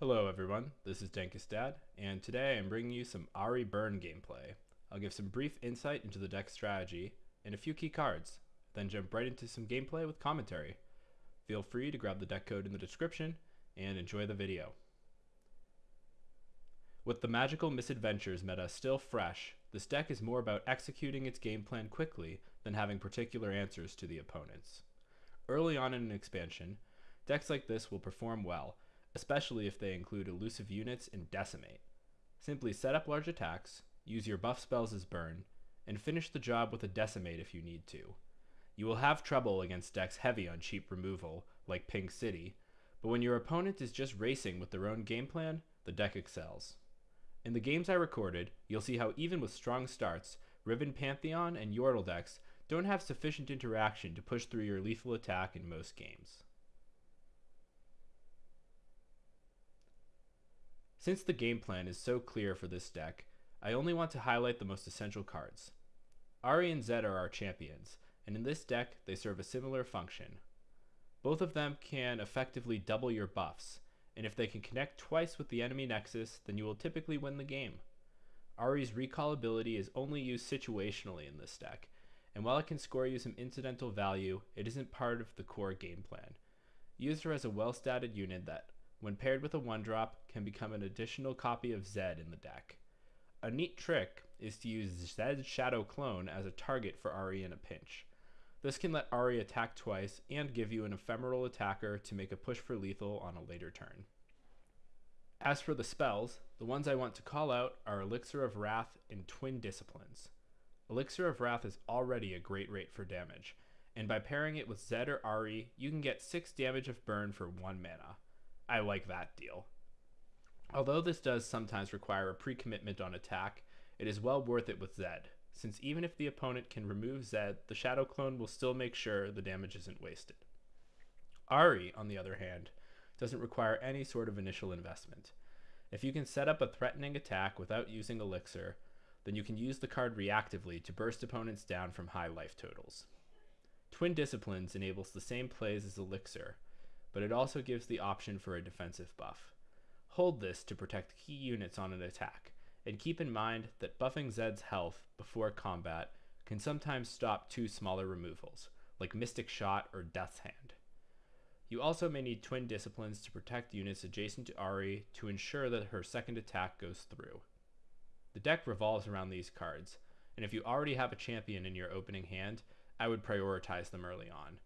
Hello everyone, this is Dad, and today I'm bringing you some Ahri Burn gameplay. I'll give some brief insight into the deck strategy and a few key cards, then jump right into some gameplay with commentary. Feel free to grab the deck code in the description and enjoy the video. With the magical Misadventures meta still fresh, this deck is more about executing its game plan quickly than having particular answers to the opponents. Early on in an expansion, decks like this will perform well, especially if they include elusive units and decimate. Simply set up large attacks, use your buff spells as burn, and finish the job with a decimate if you need to. You will have trouble against decks heavy on cheap removal, like Pink City, but when your opponent is just racing with their own game plan, the deck excels. In the games I recorded, you'll see how even with strong starts, Riven-Pantheon and Yordle decks don't have sufficient interaction to push through your lethal attack in most games. Since the game plan is so clear for this deck, I only want to highlight the most essential cards. Ahri and Zed are our champions, and in this deck they serve a similar function. Both of them can effectively double your buffs, and if they can connect twice with the enemy nexus, then you will typically win the game. Ahri's recall ability is only used situationally in this deck, and while it can score you some incidental value, it isn't part of the core game plan. Use her as a well-statted unit that, when paired with a 1-drop, can become an additional copy of Zed in the deck. A neat trick is to use Zed's Shadow Clone as a target for Ahri in a pinch. This can let Ahri attack twice and give you an ephemeral attacker to make a push for lethal on a later turn. As for the spells, the ones I want to call out are Elixir of Wrath and Twin Disciplines. Elixir of Wrath is already a great rate for damage, and by pairing it with Zed or Ahri, you can get 6 damage of burn for 1 mana. I like that deal. Although this does sometimes require a pre-commitment on attack, it is well worth it with Zed, since even if the opponent can remove Zed, the Shadow Clone will still make sure the damage isn't wasted. Ahri, on the other hand, doesn't require any sort of initial investment. If you can set up a threatening attack without using Elixir, then you can use the card reactively to burst opponents down from high life totals. Twin Disciplines enables the same plays as Elixir, but it also gives the option for a defensive buff. Hold this to protect key units on an attack, and keep in mind that buffing Zed's health before combat can sometimes stop 2 smaller removals, like Mystic Shot or Death's Hand. You also may need Twin Disciplines to protect units adjacent to Ahri to ensure that her second attack goes through. The deck revolves around these cards, and if you already have a champion in your opening hand, I would prioritize them early on.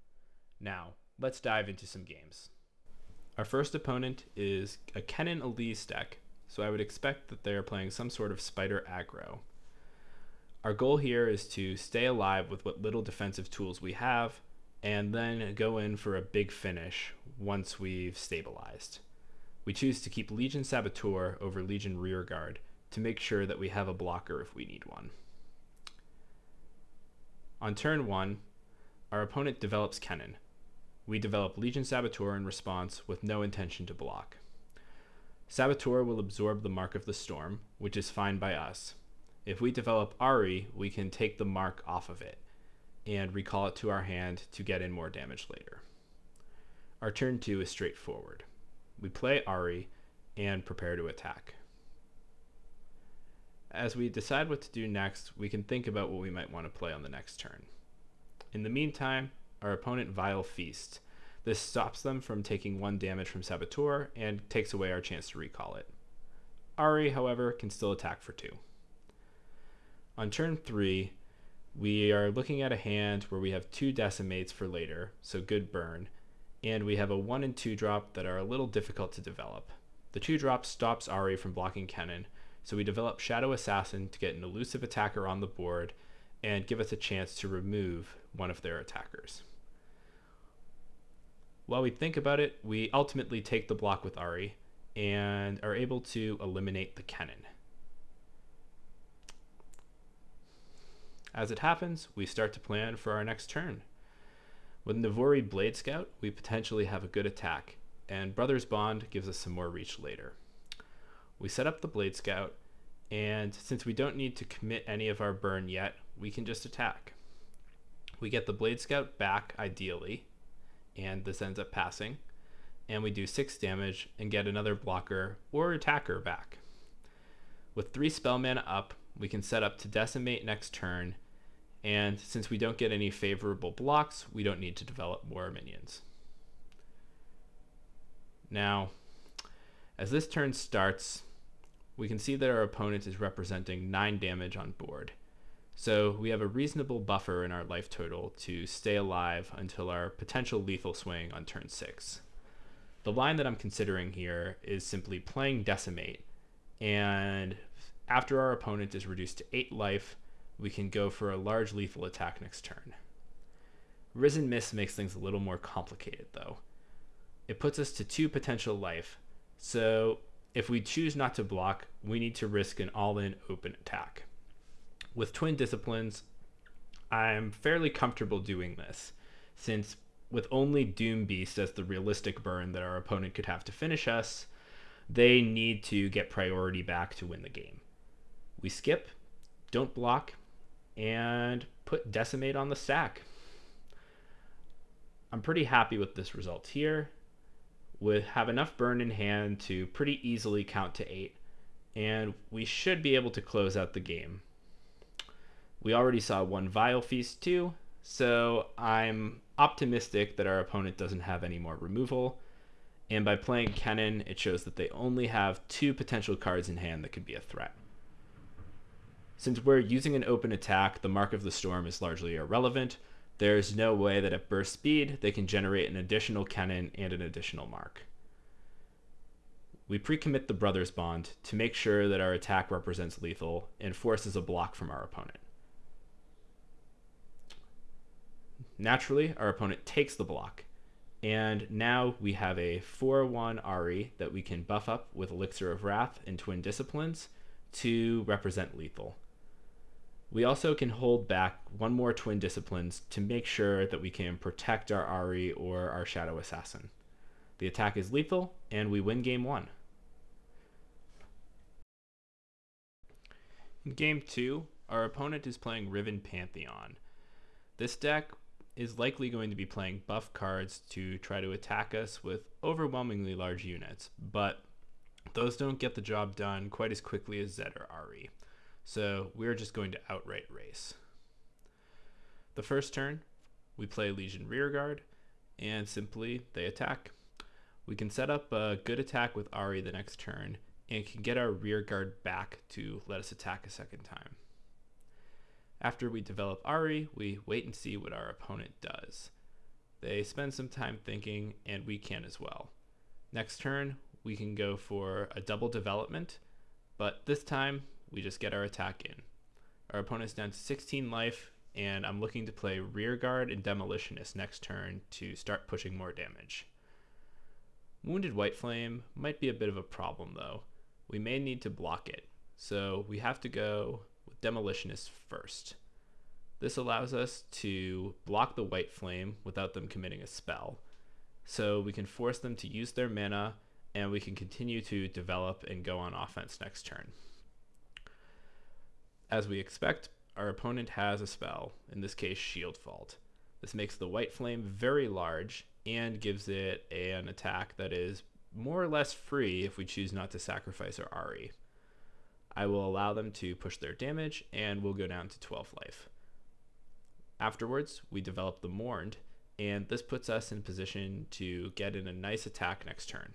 Now, let's dive into some games. Our first opponent is a Kennen-Elise deck, so I would expect that they are playing some sort of spider aggro. Our goal here is to stay alive with what little defensive tools we have, and then go in for a big finish once we've stabilized. We choose to keep Legion Saboteur over Legion Rearguard to make sure that we have a blocker if we need one. On turn 1, our opponent develops Kennen. We develop Legion Saboteur in response with no intention to block. Saboteur will absorb the Mark of the Storm, which is fine by us. If we develop Ahri, we can take the mark off of it and recall it to our hand to get in more damage later. Our turn 2 is straightforward. We play Ahri and prepare to attack. As we decide what to do next, we can think about what we might want to play on the next turn. In the meantime, our opponent Vile Feast. This stops them from taking 1 damage from Saboteur and takes away our chance to recall it. Ahri, however, can still attack for 2. On turn 3, we are looking at a hand where we have 2 decimates for later, so good burn, and we have a 1 and 2 drop that are a little difficult to develop. The 2 drop stops Ahri from blocking Kennen, so we develop Shadow Assassin to get an elusive attacker on the board and give us a chance to remove one of their attackers. While we think about it, we ultimately take the block with Ahri and are able to eliminate the Kennen. As it happens, we start to plan for our next turn. With Navori Blade Scout, we potentially have a good attack, and Brothers Bond gives us some more reach later. We set up the Blade Scout, and since we don't need to commit any of our burn yet, we can just attack. We get the Blade Scout back ideally, and this ends up passing, and we do 6 damage and get another blocker or attacker back. With 3 spell mana up, we can set up to decimate next turn, and since we don't get any favorable blocks, we don't need to develop more minions. Now, as this turn starts, we can see that our opponent is representing 9 damage on board. So we have a reasonable buffer in our life total to stay alive until our potential lethal swing on turn 6. The line that I'm considering here is simply playing Decimate, and after our opponent is reduced to 8 life, we can go for a large lethal attack next turn. Risen Mist makes things a little more complicated though. It puts us to 2 potential life, so if we choose not to block, we need to risk an all-in open attack. With Twin Disciplines, I'm fairly comfortable doing this, since with only Doom Beast as the realistic burn that our opponent could have to finish us, they need to get priority back to win the game. We skip, don't block, and put Decimate on the stack. I'm pretty happy with this result here. We have enough burn in hand to pretty easily count to 8, and we should be able to close out the game. We already saw 1 Vile Feast too, so I'm optimistic that our opponent doesn't have any more removal, and by playing Kennen, it shows that they only have 2 potential cards in hand that could be a threat. Since we're using an open attack, the Mark of the Storm is largely irrelevant. There's no way that at burst speed, they can generate an additional Kennen and an additional mark. We pre-commit the Brothers Bond to make sure that our attack represents lethal and forces a block from our opponent. Naturally, our opponent takes the block, and now we have a 4/1 Ahri that we can buff up with Elixir of Wrath and Twin Disciplines to represent lethal. We also can hold back 1 more Twin Disciplines to make sure that we can protect our Ahri or our Shadow Assassin. The attack is lethal, and we win game 1. In game 2, our opponent is playing Riven-Pantheon. This deck is likely going to be playing buff cards to try to attack us with overwhelmingly large units, but those don't get the job done quite as quickly as Zed or Ahri, so we're just going to outright race. The first turn, we play Legion Rearguard, and simply they attack. We can set up a good attack with Ahri the next turn, and can get our Rearguard back to let us attack a second time. After we develop Ahri, we wait and see what our opponent does. They spend some time thinking, and we can as well. Next turn, we can go for a double development, but this time, we just get our attack in. Our opponent's down to 16 life, and I'm looking to play Rearguard and Demolitionist next turn to start pushing more damage. Wounded White Flame might be a bit of a problem though. We may need to block it, so we have to go with Demolitionist first. This allows us to block the White Flame without them committing a spell, so we can force them to use their mana, and we can continue to develop and go on offense next turn. As we expect, our opponent has a spell, in this case Shield Vault. This makes the White Flame very large and gives it an attack that is more or less free if we choose not to sacrifice our Ahri. I will allow them to push their damage, and we'll go down to 12 life. Afterwards, we develop the Mourned, and this puts us in position to get in a nice attack next turn.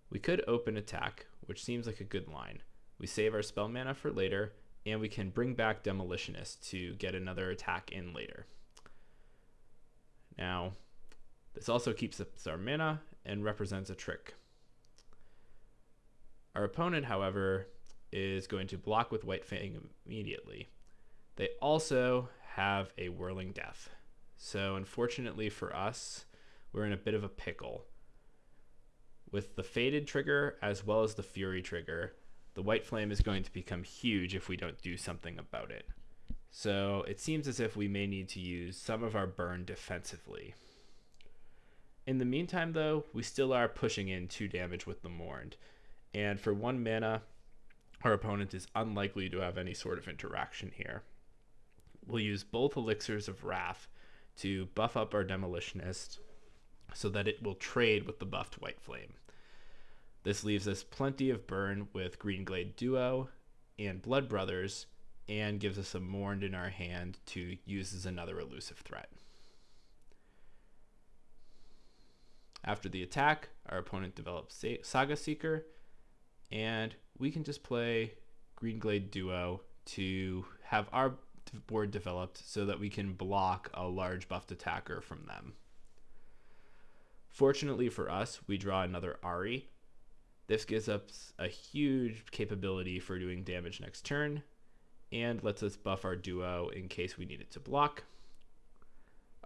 We could open attack, which seems like a good line. We save our spell mana for later, and we can bring back Demolitionist to get another attack in later. Now, this also keeps us our mana and represents a trick. Our opponent, however, is going to block with White Fang immediately. They also have a Whirling Death. So unfortunately for us, we're in a bit of a pickle. With the Faded trigger as well as the Fury trigger, the White Flame is going to become huge if we don't do something about it. So it seems as if we may need to use some of our burn defensively. In the meantime though, we still are pushing in 2 damage with the Mourned, and for 1 mana, our opponent is unlikely to have any sort of interaction here. We'll use both Elixirs of Wrath to buff up our Demolitionist so that it will trade with the buffed White Flame. This leaves us plenty of burn with Green Glade Duo and Blood Brothers, and gives us a Mourned in our hand to use as another elusive threat. After the attack, our opponent develops Saga Seeker, and we can just play Green Glade Duo to have our board developed so that we can block a large buffed attacker from them. Fortunately for us, we draw another Ahri. This gives us a huge capability for doing damage next turn, and lets us buff our duo in case we need it to block.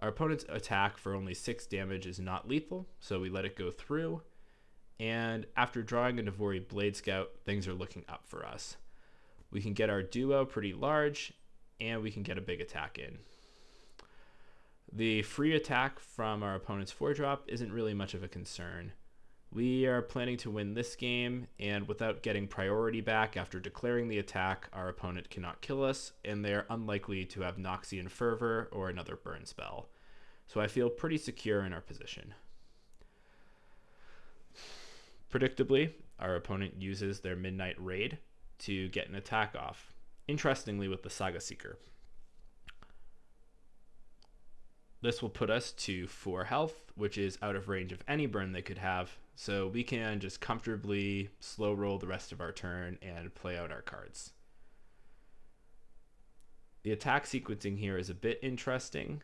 Our opponent's attack for only 6 damage is not lethal, so we let it go through. And after drawing a Navori Blade Scout, things are looking up for us. We can get our duo pretty large, and we can get a big attack in. The free attack from our opponent's 4-drop isn't really much of a concern. We are planning to win this game, and without getting priority back after declaring the attack, our opponent cannot kill us, and they are unlikely to have Noxian Fervor or another burn spell. So I feel pretty secure in our position. Predictably, our opponent uses their Midnight Raid to get an attack off, interestingly with the Saga Seeker. This will put us to 4 health, which is out of range of any burn they could have, so we can just comfortably slow roll the rest of our turn and play out our cards. The attack sequencing here is a bit interesting.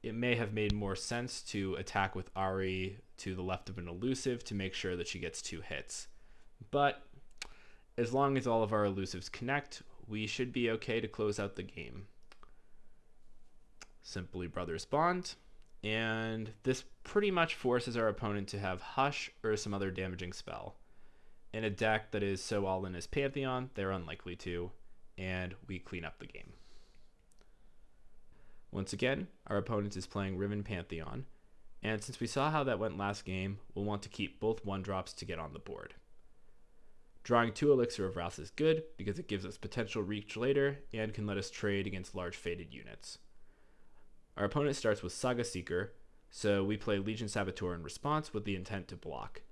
It may have made more sense to attack with Ahri to the left of an elusive to make sure that she gets 2 hits. But as long as all of our elusives connect, we should be okay to close out the game. Simply Brothers Bond, and this pretty much forces our opponent to have Hush or some other damaging spell. In a deck that is so all in as Pantheon, they're unlikely to, and we clean up the game. Once again, our opponent is playing Riven-Pantheon, and since we saw how that went last game, we'll want to keep both 1-drops to get on the board. Drawing 2 Elixir of Wrath is good because it gives us potential reach later and can let us trade against large faded units. Our opponent starts with Saga Seeker, so we play Legion Saboteur in response with the intent to block.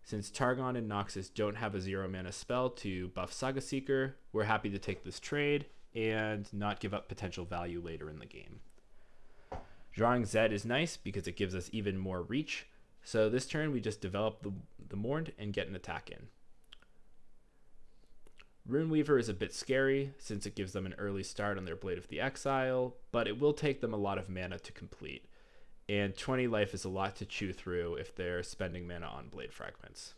Since Targon and Noxus don't have a 0-mana spell to buff Saga Seeker, we're happy to take this trade and not give up potential value later in the game. Drawing Zed is nice because it gives us even more reach, so this turn we just develop the Mourned and get an attack in. Runeweaver is a bit scary since it gives them an early start on their Blade of the Exile, but it will take them a lot of mana to complete, and 20 life is a lot to chew through if they're spending mana on Blade Fragments.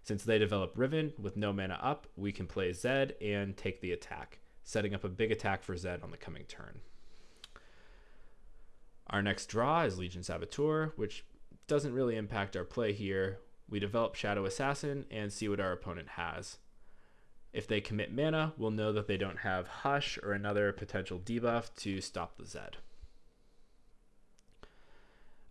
Since they develop Riven with no mana up, we can play Zed and take the attack, setting up a big attack for Zed on the coming turn. Our next draw is Legion Saboteur, which doesn't really impact our play here. We develop Shadow Assassin and see what our opponent has. If they commit mana, we'll know that they don't have Hush or another potential debuff to stop the Zed.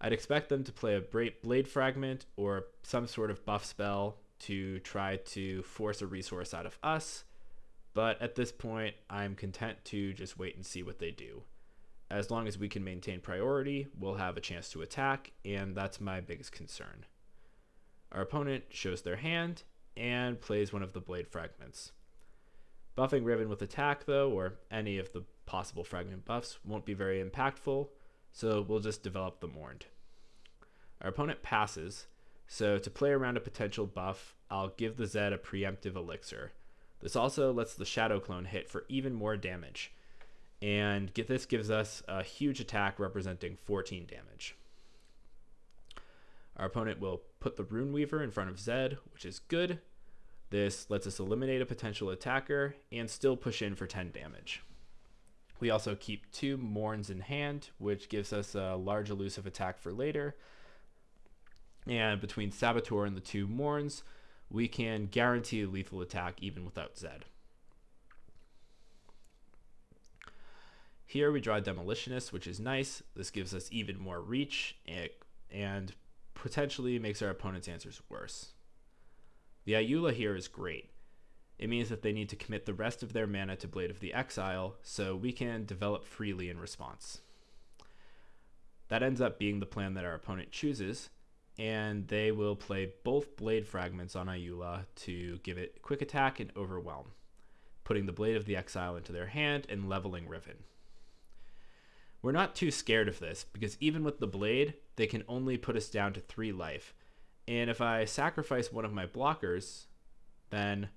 I'd expect them to play a Blade Fragment or some sort of buff spell to try to force a resource out of us, but at this point, I'm content to just wait and see what they do. As long as we can maintain priority, we'll have a chance to attack, and that's my biggest concern. Our opponent shows their hand and plays one of the Blade Fragments. Buffing Riven with attack, though, or any of the possible fragment buffs, won't be very impactful, so we'll just develop the Mourned. Our opponent passes, so to play around a potential buff, I'll give the Zed a preemptive Elixir. This also lets the Shadow Clone hit for even more damage, and this gives us a huge attack representing 14 damage. Our opponent will put the Runeweaver in front of Zed, which is good. This lets us eliminate a potential attacker and still push in for 10 damage. We also keep 2 Mourns in hand, which gives us a large elusive attack for later. And between Saboteur and the 2 Mourns, we can guarantee a lethal attack even without Zed. Here we draw Demolitionist, which is nice. This gives us even more reach and potentially makes our opponent's answers worse. The Ayula here is great. It means that they need to commit the rest of their mana to Blade of the Exile, so we can develop freely in response. That ends up being the plan that our opponent chooses, and they will play both blade fragments on Ayula to give it quick attack and overwhelm, putting the Blade of the Exile into their hand and leveling Riven. We're not too scared of this, because even with the Blade, they can only put us down to 3 life, and if I sacrifice one of my blockers, then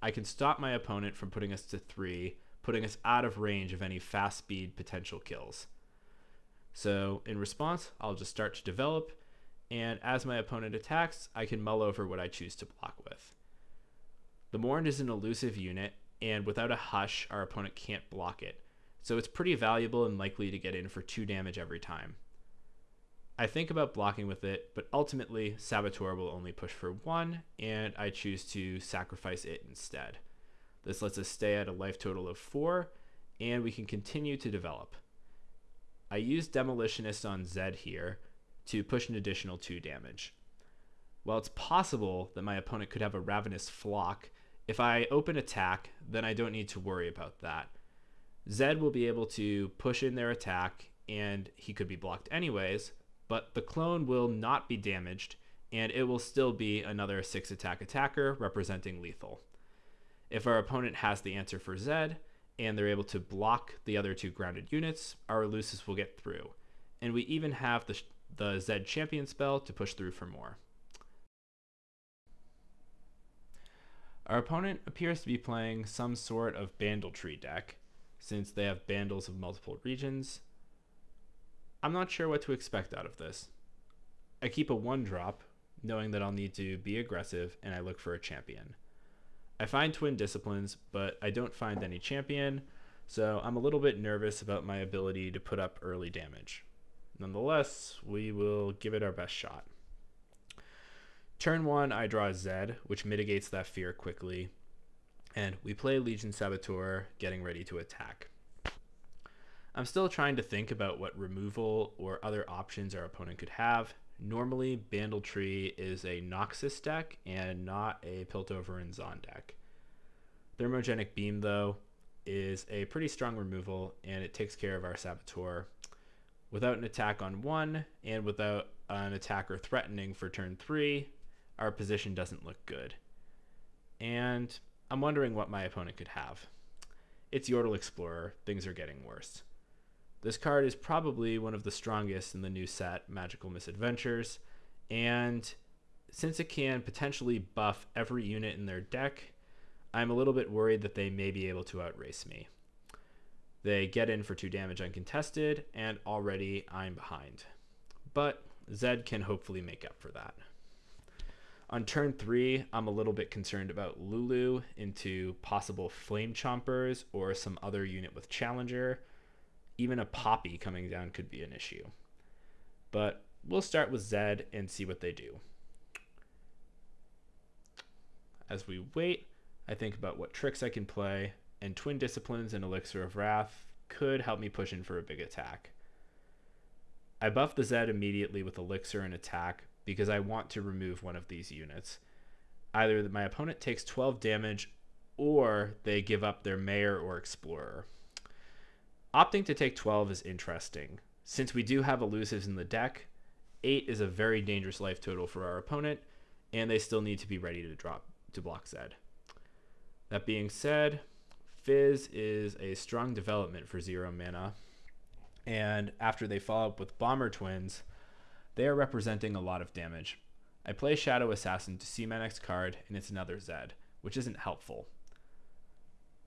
I can stop my opponent from putting us to 3, putting us out of range of any fast speed potential kills. So in response, I'll just start to develop, and as my opponent attacks, I can mull over what I choose to block with. The Mourn is an elusive unit, and without a Hush, our opponent can't block it, so it's pretty valuable and likely to get in for 2 damage every time. I think about blocking with it, but ultimately Saboteur will only push for 1, and I choose to sacrifice it instead. This lets us stay at a life total of 4, and we can continue to develop. I use Demolitionist on Zed here to push an additional 2 damage. While it's possible that my opponent could have a Ravenous Flock, if I open attack, then I don't need to worry about that. Zed will be able to push in their attack, and he could be blocked anyways, but the clone will not be damaged, and it will still be another 6 attack attacker representing lethal. If our opponent has the answer for Zed, and they're able to block the other 2 grounded units, our Elusives will get through, and we even have the Zed champion spell to push through for more. Our opponent appears to be playing some sort of Bandle Tree deck, since they have Bandles of multiple regions. I'm not sure what to expect out of this. I keep a 1-drop, knowing that I'll need to be aggressive, and I look for a champion. I find Twin Disciplines, but I don't find any champion, so I'm a little bit nervous about my ability to put up early damage. Nonetheless, we will give it our best shot. Turn 1, I draw a Zed, which mitigates that fear quickly, and we play Legion Saboteur, getting ready to attack. I'm still trying to think about what removal or other options our opponent could have. Normally, Bandle Tree is a Noxus deck and not a Piltover and Zon deck. Thermogenic Beam, though, is a pretty strong removal, and it takes care of our Saboteur. Without an attack on 1, and without an attacker threatening for turn 3, our position doesn't look good. And I'm wondering what my opponent could have. It's Yordle Explorer, things are getting worse. This card is probably one of the strongest in the new set, Magical Misadventures, and since it can potentially buff every unit in their deck, I'm a little bit worried that they may be able to outrace me. They get in for 2 damage uncontested, and already I'm behind. But Zed can hopefully make up for that. On turn 3, I'm a little bit concerned about Lulu into possible Flame Chompers or some other unit with Challenger. Even a Poppy coming down could be an issue. But we'll start with Zed and see what they do. As we wait, I think about what tricks I can play, and Twin Disciplines and Elixir of Wrath could help me push in for a big attack. I buff the Zed immediately with Elixir and attack because I want to remove one of these units. Either my opponent takes 12 damage or they give up their Mayor or Explorer. Opting to take 12 is interesting. Since we do have Elusives in the deck, 8 is a very dangerous life total for our opponent, and they still need to be ready to block Zed. That being said, Fizz is a strong development for 0 mana, and after they follow up with Bomber Twins, they are representing a lot of damage. I play Shadow Assassin to see my next card, and it's another Zed, which isn't helpful.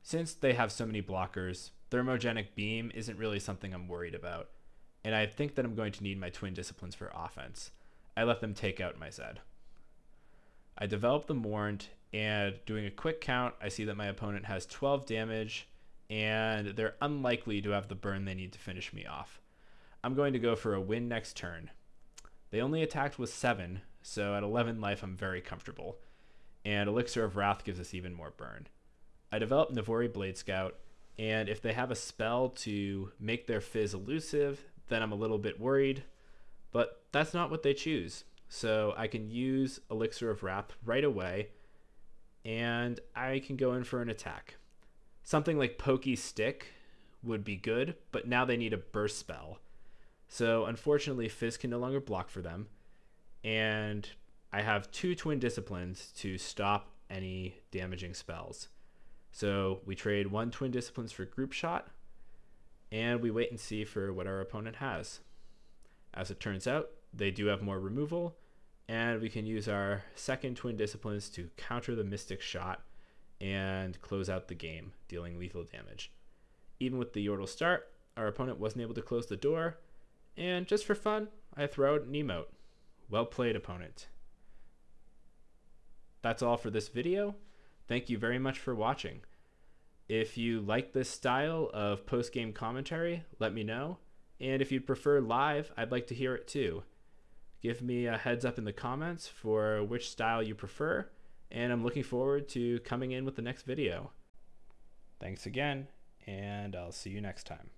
Since they have so many blockers, Thermogenic Beam isn't really something I'm worried about, and I think that I'm going to need my Twin Disciplines for offense. I let them take out my Zed. I develop the Mourned, and doing a quick count, I see that my opponent has 12 damage, and they're unlikely to have the burn they need to finish me off. I'm going to go for a win next turn. They only attacked with 7, so at 11 life I'm very comfortable, and Elixir of Wrath gives us even more burn. I develop Navori Blade Scout, and if they have a spell to make their Fizz elusive, then I'm a little bit worried, but that's not what they choose. So I can use Elixir of Wrath right away, and I can go in for an attack. Something like Pokey Stick would be good, but now they need a burst spell. So unfortunately, Fizz can no longer block for them, and I have 2 Twin Disciplines to stop any damaging spells. So we trade 1 Twin Disciplines for Group Shot, and we wait and see for what our opponent has. As it turns out, they do have more removal, and we can use our 2nd Twin Disciplines to counter the Mystic Shot and close out the game, dealing lethal damage. Even with the Yordle start, our opponent wasn't able to close the door, and just for fun, I throw out an emote. Well played, opponent. That's all for this video. Thank you very much for watching. If you like this style of post-game commentary, let me know. And if you'd prefer live, I'd like to hear it too. Give me a heads up in the comments for which style you prefer, and I'm looking forward to coming in with the next video. Thanks again, and I'll see you next time.